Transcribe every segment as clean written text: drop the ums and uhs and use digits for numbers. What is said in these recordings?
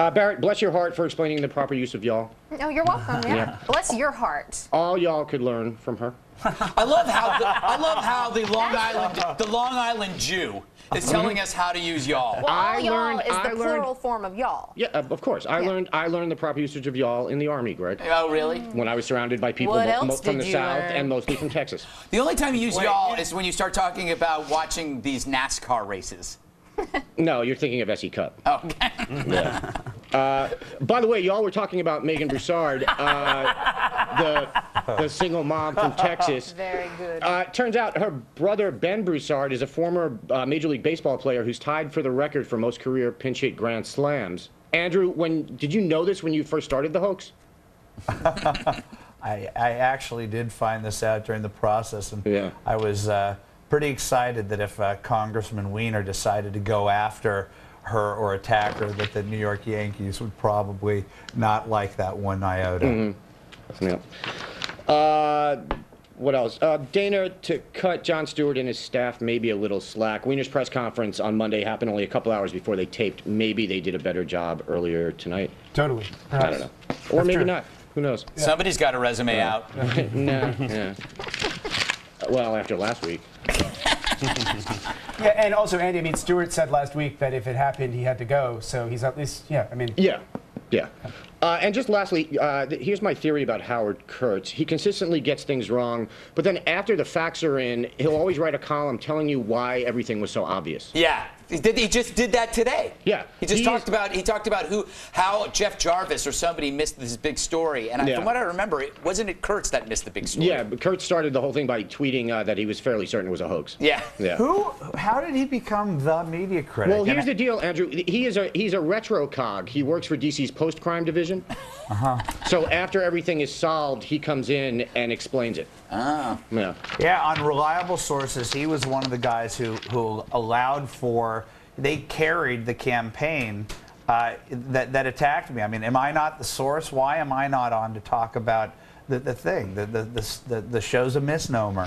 Barrett, bless your heart for explaining the proper use of y'all. No, you're welcome. Yeah. Bless your heart. All y'all could learn from her. I love how the Long Island Jew is telling us how to use y'all. Well, y'all is the plural form of y'all. Yeah, of course. I learned the proper usage of y'all in the Army, Greg. Oh, really? When I was surrounded by people from the South and mostly from Texas. The only time you use y'all is when you start talking about watching these NASCAR races. No, you're thinking of SE Cup. Okay. Yeah. By the way, y'all were talking about Megan Broussard, the single mom from Texas. Very good. Turns out her brother, Ben Broussard, is a former Major League Baseball player who's tied for the record for most career pinch hit grand slams. Andrew, did you know this when you first started the hoax? I actually did find this out during the process, and I was pretty excited that if Congressman Weiner decided to go after her or attack her, that the New York Yankees would probably not like that one iota. What else? Dana, to cut Jon Stewart and his staff maybe a little slack. Weiner's press conference on Monday happened only a couple hours before they taped. Maybe they did a better job earlier tonight. Totally. Perhaps. I don't know. Or maybe not. Who knows? Yeah. Somebody's got a resume out. No. Yeah. Well, after last week. Yeah, and also, Andy, I mean, Stewart said last week that if it happened, he had to go. So he's at least, Yeah. And just lastly, here's my theory about Howard Kurtz. He consistently gets things wrong, but then after the facts are in, he'll always write a column telling you why everything was so obvious. Yeah. He just did that today. Yeah. He talked about how Jeff Jarvis or somebody missed this big story, and from what I remember, wasn't it Kurtz that missed the big story? Yeah, but Kurtz started the whole thing by tweeting that he was fairly certain it was a hoax. Yeah. How did he become the media critic? Well, here's the deal, Andrew. He's a retro cog. He works for DC's post-crime division. So after everything is solved, he comes in and explains it. Yeah, on reliable sources, he was one of the guys who allowed for, they carried the campaign that attacked me. I mean, am I not the source? Why am I not on to talk about the thing? The show's a misnomer.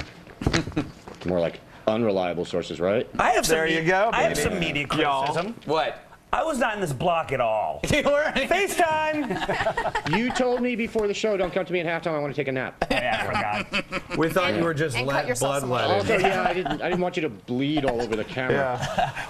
More like unreliable sources, right? I have some media criticism. What? I was not in this block at all. You were? FaceTime! You told me before the show, don't come to me at halftime, I want to take a nap. Oh, yeah, I forgot. We thought you were just bloodletting. Also, I didn't want you to bleed all over the camera.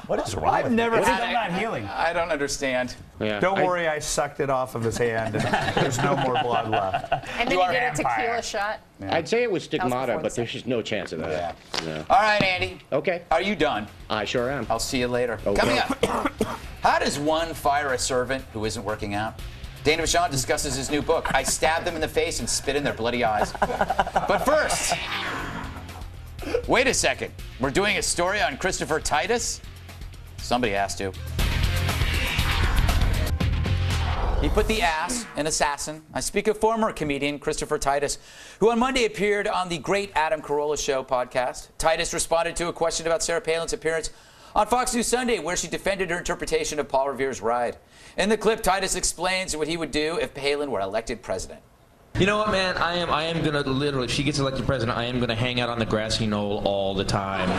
What is wrong? I'm not healing. I don't understand. Yeah. Don't worry, I sucked it off of his hand, and there's no more blood left. And then he did a tequila shot. I'd say it was stigmata, but there's just no chance of that. Yeah. All right, Andy. Okay. Are you done? I sure am. I'll see you later. Okay. Coming up, how does one fire a servant who isn't working out? Dana Vachon discusses his new book, I Stabbed Them in the Face and Spit in Their Bloody Eyes. But first, wait a second. We're doing a story on Christopher Titus? Somebody has to. He put the ass in Assassin. I speak of former comedian Christopher Titus, who on Monday appeared on the Great Adam Carolla Show podcast. Titus responded to a question about Sarah Palin's appearance on Fox News Sunday, where she defended her interpretation of Paul Revere's ride. In the clip, Titus explains what he would do if Palin were elected president. You know what, man? I am gonna literally, if she gets elected president, I am gonna hang out on the grassy knoll all the time.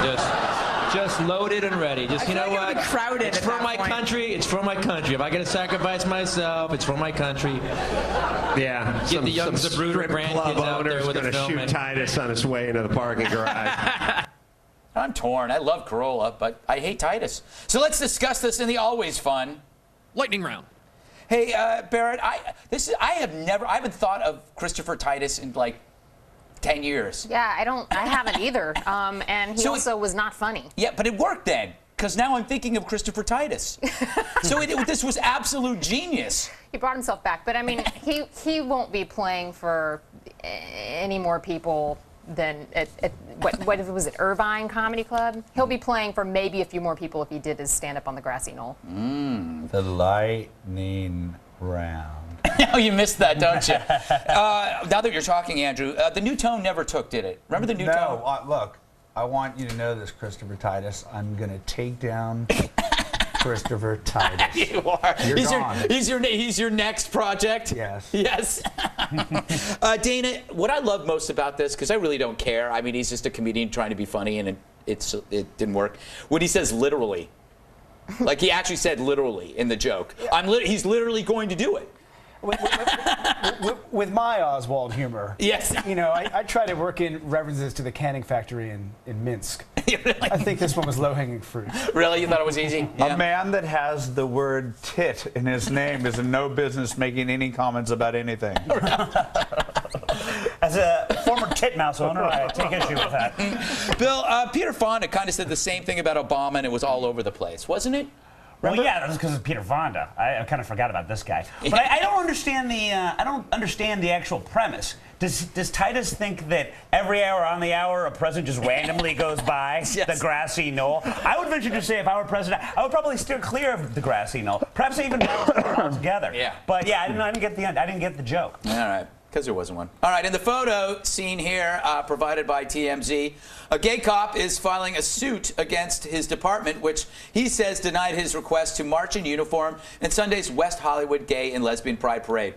Just loaded and ready. Just, you know what? It's for my country. It's for my country. If I gotta sacrifice myself, it's for my country. Yeah. Get the young Zabruder grandkids out there with a film. Shoot Titus on his way into the parking garage. I'm torn. I love Carolla, but I hate Titus. So let's discuss this in the always fun lightning round. Hey, Barrett, I haven't thought of Christopher Titus in like 10 years. Yeah, I haven't either. And he also was not funny. Yeah, but it worked then, because now I'm thinking of Christopher Titus. So this was absolute genius. He brought himself back, but I mean, he won't be playing for any more people than what was it, Irvine Comedy Club? He'll be playing for maybe a few more people if he did his stand-up on the grassy knoll. The lightning round. Oh, you missed that, don't you? Now that you're talking, Andrew, the new tone never took, did it? Remember the new tone? No, look, I want you to know this, Christopher Titus. I'm going to take down Christopher Titus. You are. You're He's your next project? Yes. Yes. Dana, what I love most about this, because I really don't care. I mean, he's just a comedian trying to be funny, and it didn't work. When he says literally, Like he actually said literally in the joke. He's literally going to do it. With my Oswald humor. Yes. You know, I try to work in references to the canning factory in Minsk. Really? I think this one was low-hanging fruit. Really? You thought it was easy? A man that has the word tit in his name is in no business making any comments about anything. As a former titmouse owner, I take issue with that. Bill, Peter Fonda kind of said the same thing about Obama, and it was all over the place, wasn't it? Well, yeah, that was because of Peter Fonda. I kind of forgot about this guy. But I don't understand the actual premise. Does Titus think that every hour on the hour a president just randomly goes by the grassy knoll? I would venture to say if I were president, I would probably steer clear of the grassy knoll. Perhaps even altogether. Yeah. But yeah, I didn't get the joke. All right. Because there wasn't one. All right, in the photo seen here, provided by TMZ, a gay cop is filing a suit against his department, which he says denied his request to march in uniform in Sunday's West Hollywood Gay and Lesbian Pride Parade.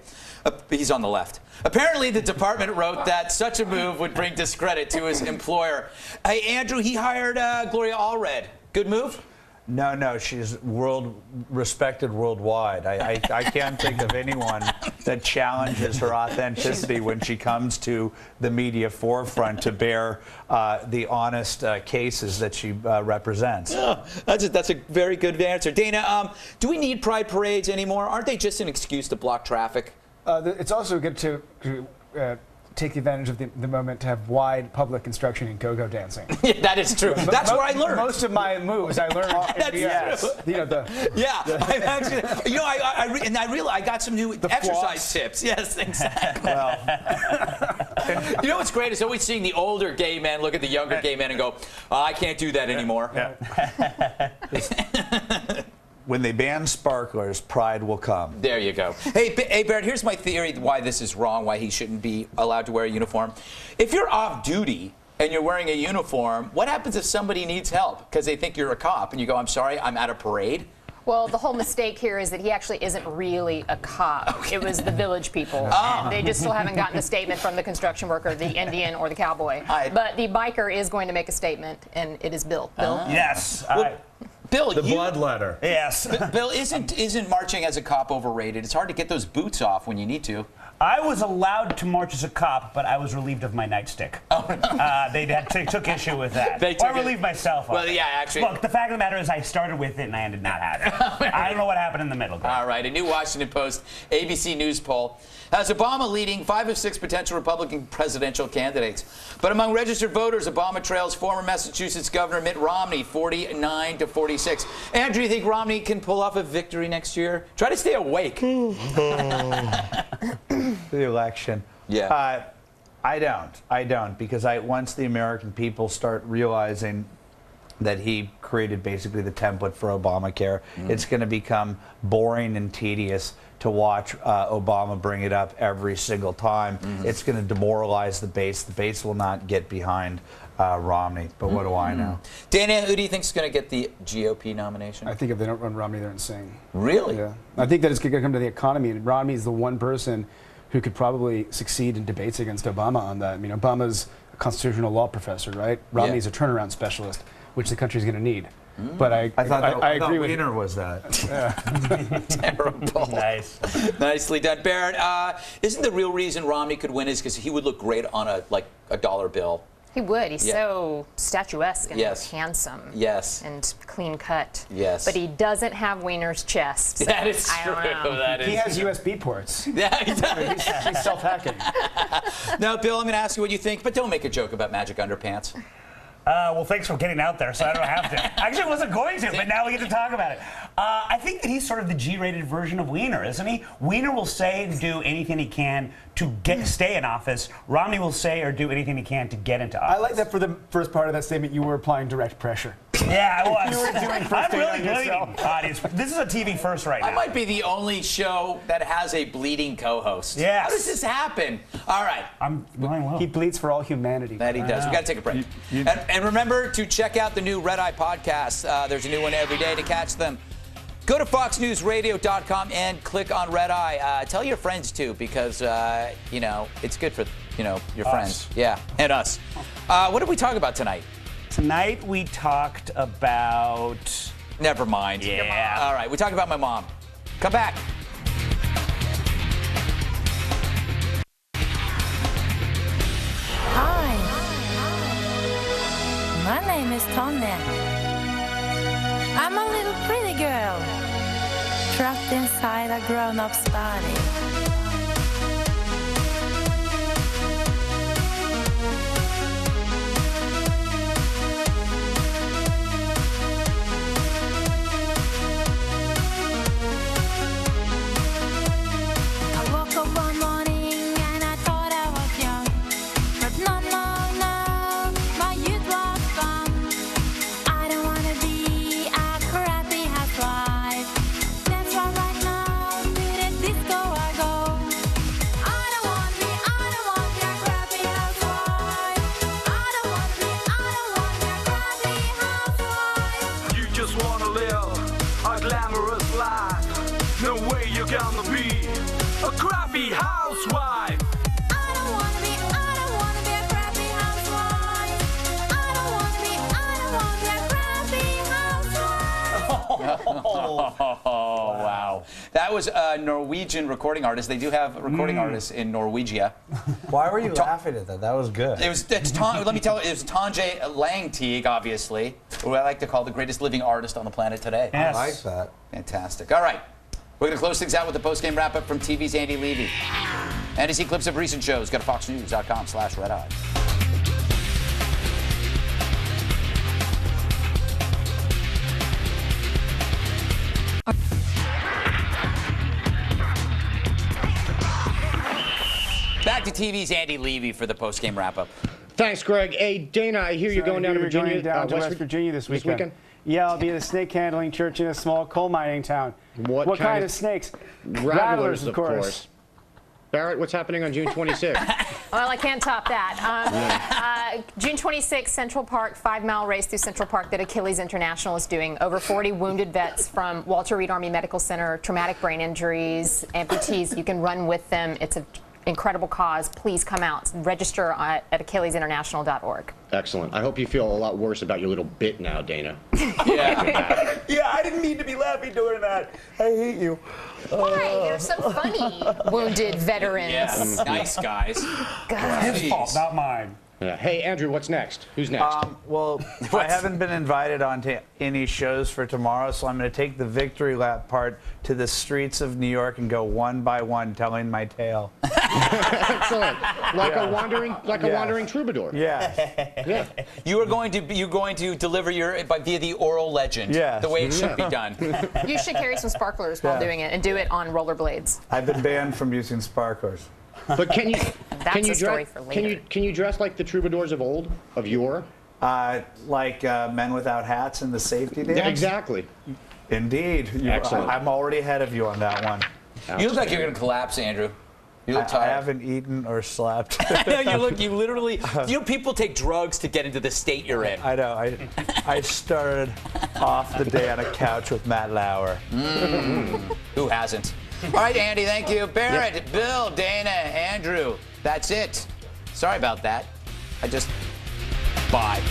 He's on the left. Apparently, the department wrote that such a move would bring discredit to his employer. Hey, Andrew, he hired Gloria Allred. Good move? No, she's respected worldwide. I can't think of anyone that challenges her authenticity when she comes to the media forefront to bear the honest cases that she represents. Oh, that's a very good answer. Dana, do we need pride parades anymore? Aren't they just an excuse to block traffic? It's also good to take advantage of the moment to have wide public instruction in go-go dancing. Yeah, that is true. That's where I learned. Most of my moves I learned That's true. You know, I'm actually, you know, I realized I got some new exercise tips. Yes, exactly. Well, you know what's great is always seeing the older gay men look at the younger gay men and go, oh, I can't do that anymore. when they ban sparklers, pride will come. There you go. Hey, Barrett, here's my theory why this is wrong, why he shouldn't be allowed to wear a uniform. If you're off duty and you're wearing a uniform, what happens if somebody needs help because they think you're a cop and you go, I'm sorry, I'm at a parade? Well, the whole mistake here is that he actually isn't really a cop. Okay. It was the village people. And they just still haven't gotten a statement from the construction worker, the Indian, or the cowboy. But the biker is going to make a statement, and it is Bill. Bill? Yes. Bill, the blood letter. Yes. Bill, isn't marching as a cop overrated? It's hard to get those boots off when you need to. I was allowed to march as a cop, but I was relieved of my nightstick. Oh, no. They took issue with that. I relieved myself of it. Well, yeah, actually. Look, the fact of the matter is I started with it and I ended not having it. I don't know what happened in the middle. All right, a new Washington Post ABC News poll has Obama leading 5 of 6 potential Republican presidential candidates. But among registered voters, Obama trails former Massachusetts Governor Mitt Romney 49 to 46. Andrew, you think Romney can pull off a victory next year? Try to stay awake. The election. Yeah. I don't, because once the American people start realizing that he created basically the template for Obamacare, it's going to become boring and tedious to watch Obama bring it up every single time. It's going to demoralize the base. The base will not get behind Romney, but what do I know? Dana, who do you think is going to get the GOP nomination? I think if they don't run Romney, they're insane. Really? Yeah. I think that it's going to come to the economy, and Romney is the one person who could probably succeed in debates against Obama on that. I mean, Obama's a constitutional law professor, right? Romney's a turnaround specialist, which the country's going to need. But I agree with Wiener was that. Terrible. Nice. Nicely done, Barrett. Isn't the real reason Romney could win is because he would look great on a dollar bill? He would. He's so statuesque and Yes. handsome. Yes. And clean cut. Yes. But he doesn't have Wiener's chest. So That is I true. don't know. That is He has USB ports. Yeah, he does. He's self-hacking. Now, Bill, I'm going to ask you what you think, but don't make a joke about magic underpants. Well, thanks for getting out there, so I don't have to. Actually, I wasn't going to, but now we get to talk about it. I think that he's sort of the G-rated version of Wiener, isn't he? Wiener will say and do anything he can to stay in office. Romney will say or do anything he can to get into office. I like that for the first part of that statement, you were applying direct pressure. Yeah, I was. You were doing first I'm aid really on bleeding, yourself. audience. This is a TV first right now. I might be the only show that has a bleeding co-host. Yes. How does this happen? All right. I'm going well. He bleeds for all humanity. That he does. We got to take a break. And remember to check out the new Red Eye podcast. There's a new one every day to catch them. Go to foxnewsradio.com and click on Red Eye. Tell your friends too, because it's good for your friends. Yeah, and us. What did we talk about tonight? Tonight we talked about Never mind. Yeah. All right, we talked about my mom. Come back. Hi, my name is Tonja. I'm a little pretty girl, trapped inside a grown-up's body. I woke up one morning and I thought I was young. But no, my youth was gone. I don't wanna be a crappy housewife. That's why right now to the disco I go. I don't want to be a crappy housewife. I don't want to be a crappy housewife. You just wanna live a glamorous life. No way you're gonna be a crappy housewife. I don't wanna be a crappy housewife. I don't wanna be a crappy housewife. Oh, wow. That was a Norwegian recording artist. They do have recording artists in Norwegia. Why were you laughing at that? That was good. Let me tell you, it was Tonja Langteeg, obviously, who I like to call the greatest living artist on the planet today. Yes. I like that. Fantastic. All right. We're going to close things out with the post-game wrap-up from TV's Andy Levy. And to see clips of recent shows, go to foxnews.com/redeye. Back to TV's Andy Levy for the post-game wrap-up. Thanks, Greg. Hey, Dana, I hear you're going down to Virginia. Going down to West West Virginia this weekend. Yeah, I'll be at a snake handling church in a small coal mining town. What kind of snakes? Rattlers, of course. Barrett, what's happening on June 26th? Well, I can't top that. June 26th, Central Park, 5-mile race through Central Park that Achilles International is doing. Over 40 wounded vets from Walter Reed Army Medical Center, traumatic brain injuries, amputees. You can run with them. It's an incredible cause. Please come out. Register at AchillesInternational.org. Excellent. I hope you feel a lot worse about your little bit now, Dana. Yeah. Yeah, I didn't mean to be laughing during that. I hate you. Why? You're so funny, wounded veterans. Yes. Nice, guys. His fault, Jeez. not mine. Yeah. Hey, Andrew, what's next? Who's next? Well, I haven't been invited onto any shows for tomorrow, so I'm going to take the victory lap part to the streets of New York and go one by one telling my tale. Excellent. Like Yeah. a wandering troubadour. Yeah. Yeah. You're going to deliver via the oral legend, Yes. the way it should be done. You should carry some sparklers while Yeah. doing it and do it on rollerblades. I've been banned from using sparklers. But can you That's a story for later. Can you dress like the troubadours of old, of yore? Like Men Without Hats in the safety dance? Yeah, exactly. Indeed. Excellent. I'm already ahead of you on that one. You look like you're going to collapse, Andrew. You look I tired. haven't eaten or slept. you literally, people take drugs to get into the state you're in. I know. I started off the day on a couch with Matt Lauer. Who hasn't? All right, Andy, thank you. Barrett, Bill, Dana, Andrew. That's it. Sorry about that. Bye.